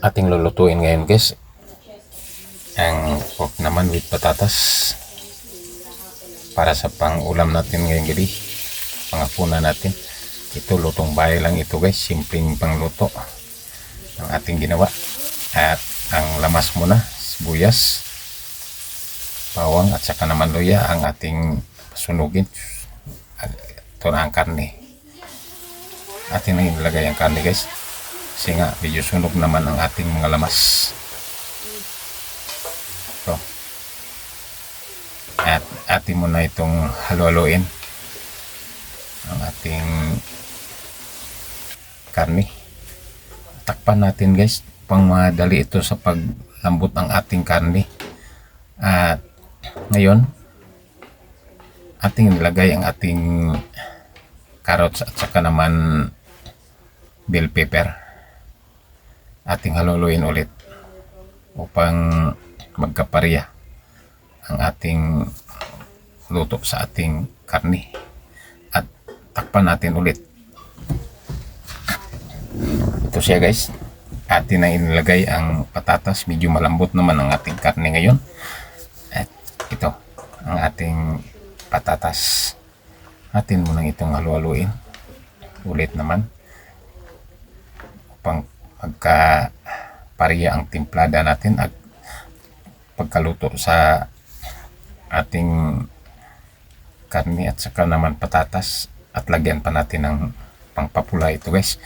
ating lulutuin ngayon guys, ang pork naman with patatas para sa pang ulam natin ngayong gabi, pangapunan natin. Ito lutong bahay lang ito guys, simpleng pangluto ang ating ginawa. At ang lamas muna, sibuyas, bawang at saka naman luya ang ating sunugin. Ito na ang karne, atin na ilagay ang karne guys, kasi nga medyo sunog naman ang ating mga lamas. So, at atin muna itong halo-haloin ang ating karne. Takpan natin guys, pang madali ito sa paglambot ng ating karne. At ngayon ating nilagay ang ating carrots at saka naman bell pepper. Ating haluluin ulit upang magkapareha ang ating luto sa ating karne. At takpan natin ulit. Ito siya guys, atin na inilagay ang patatas. Medyo malambot naman ang ating karne ngayon. At ito ang ating patatas. Atin mo nang itong halu-haluin ulit naman upang magkapareha ang timplada natin at pagkaluto sa ating karne at saka naman patatas. At lagyan pa natin ng pangpapula ito guys,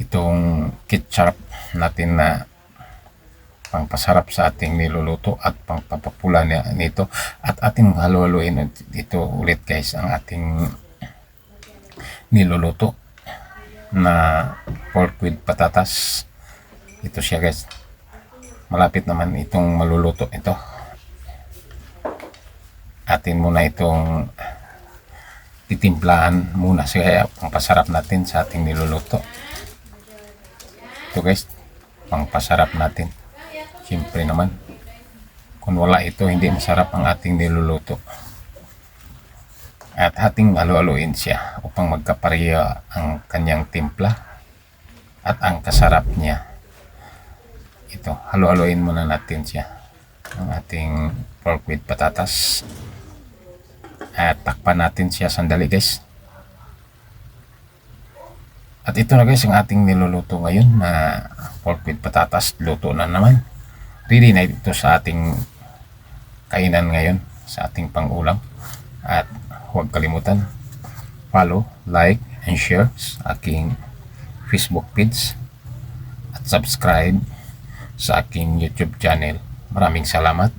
itong ketchup natin na pangpasarap sa ating niluluto at pangpapapula nito. At ating halu-haluin dito ulit guys ang ating niluluto na pork with patatas. Ito siya guys, malapit naman itong maluluto ito. Atin muna itong titimplahan muna siya pangpasarap natin sa ating niluluto. Ito guys, pangpasarap natin. Siyempre naman, kung wala ito, hindi masarap ang ating niluluto. At ating halu-haluin siya upang magkapareha ang kanyang timpla at ang kasarap niya. Ito, halu-haluin muna natin siya, ang ating pork with patatas. At takpan natin siya sandali guys. At ito na guys ang ating niluluto ngayon na pork with patatas. Luto na naman. Ready na ito sa ating kainan ngayon, sa ating pangulam. At huwag kalimutan follow, like, and share sa aking Facebook page at subscribe sa aking YouTube channel. Maraming salamat.